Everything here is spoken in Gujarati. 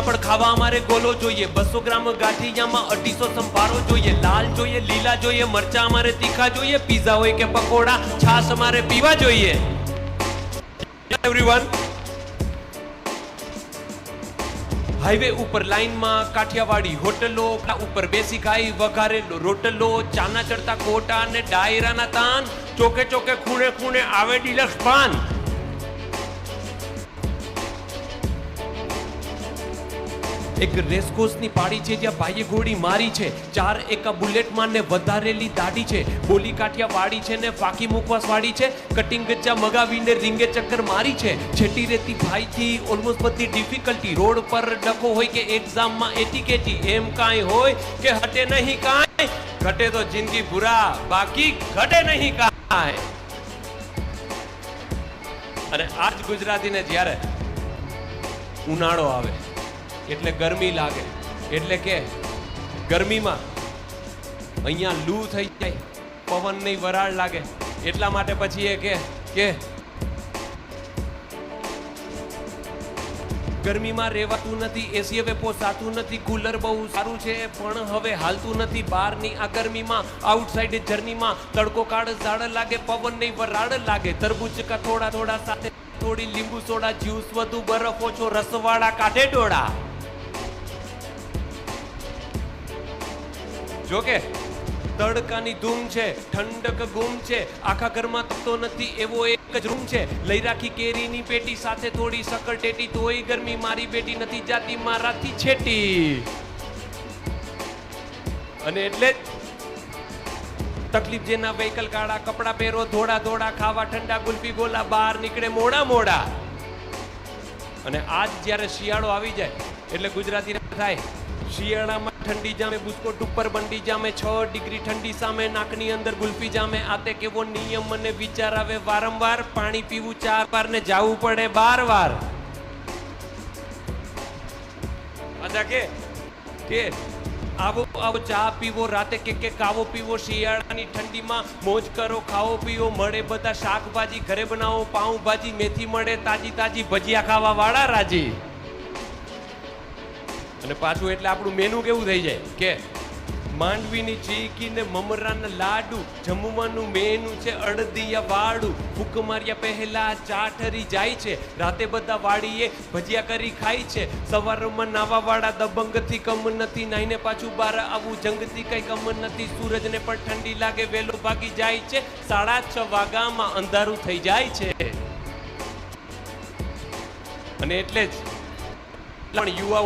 પાપડ ખાવા અમારે ગોલો જોઈએ, 200 ગ્રામ ગાંઠિયામાં 250 સંભારો જોઈએ, લાલ જોઈએ લીલા જોઈએ મરચા અમારે તીખા જોઈએ, પીઝા હોય કે પકોડા છાશ અમારે પીવા જોઈએ. એવરીવન હાઈવે ઉપર લાઈનમાં કાઠિયાવાડી હોટલો ઉપર બેસી ખાઈ વઘારેલો રોટલો, ચાના ચડતા કોટા અને ડાયરાના તાન, ચોકે ચોકે ખૂણે ખૂણે આવે ડિલક્સ પાન. એક રેસકોર્સની પાડી છે જ્યાં ભાઈએ ઘોડી મારી છે, 4 એકા બુલેટમાં ને વધારેલી દાઢી છે, બોલી કાઠિયાવાડી છે ને ફાકી મુખવાસ વાળી છે, કટિંગ ગચ્ચા મગાવીને રીંગે ચક્કર મારી છે, છેટી રેતી ભાઈથી ઓલમોસ્ટ બધી ડિફિકલ્ટી, રોડ પર ડખો હોય કે એક્ઝામમાં એટીકેટી, એમ કાંઈ હોય કે હટે નહીં કાંઈ, ઘટે તો જિંદગી પૂરા બાકી ઘટે નહીં કાંઈ. અને આજ ગુજરાતીને જ્યારે ઉનાળો આવે એટલે ગરમી લાગે, એટલે કે ગરમીમાં અહીંયા લૂ થઈ જાય, પવન ની વરાળ લાગે, એટલા માટે પછી એ કે ગરમીમાં રહેવાતું નથી, એસી હવે પોસાતું નથી, કુલર બહુ સારું છે પણ હવે હાલતું નથી, બહારની આ ગરમીમાં આઉટસાઇડ જર્નીમાં તડકો કાળ ઝાડ લાગે, પવન ની વરાળ લાગે, તરબૂચ કા થોડા થોડા સાથે થોડી લીંબુ સોડા, જ્યુસ વધુ બરફ ઓછો રસવાળા કાઢે ડોળા. જોકે તડકાની ધૂમ છે, ઠંડક ગુમ છે, આખા ઘરમાં તપતો નથી એવો એક જ રૂમ છે, લઈ રાખી કેરીની પેટી સાથે થોડી સકરટેટી, તોય ગરમી મારી બેટી નથી જાતી મારાથી છેટી. અને એટલે જ તકલીફ જેના વ્હીકલ કાળા, કપડા પહેરો ધોળા ધોળા, ખાવા ઠંડા ગુલ્ફી ગોલા, બહાર નીકળે મોડા મોડા. અને આજ જ્યારે શિયાળો આવી જાય એટલે ગુજરાતી થાય, શિયાળામાં ઠંડી જામે બુસ્કોટ ઉપર બંડી જામે, 6 ડિગ્રી ઠંડી સામે નાકની અંદર ગુલ્ફી જામે, આતે કેવો નિયમ મને વિચાર આવે વારંવાર, પાણી પીવું 4 વાર ને જાવું પડે 12 વાર. અચ્છા કે આવો આવો ચા પીવો, રાતે કે કાવો પીવો, શિયાળાની ઠંડીમાં મોજ કરો ખાવો પીવો, મળે બધા શાકભાજી ઘરે બનાવો પાઉં ભાજી, મેથી મળે તાજી તાજી ભજીયા ખાવા વાળા રાજી. અને પાછું એટલે આપણું મેનુ કેવું થઈ જાય કે માંડવીની ચીકી ને મમરાના લાડુ, જમવાનું મેનુ છે અડદિયા વાળું, ફૂક માર્યા પહેલા ચા ઠરી જાય છે, રાતે બધા વાળીએ ભજીયા કરી ખાય છે, સવારમાં નાવા વાળા દબંગથી કમ નથી, નાઈને પાછું બહાર આવું જંગથી કઈ કમ નથી, સૂરજને પણ ઠંડી લાગે વેલો ભાગી જાય છે, 6:30 વાગ્યામાં અંધારું થઈ જાય છે. અને એટલે જ પણ યુવાઓ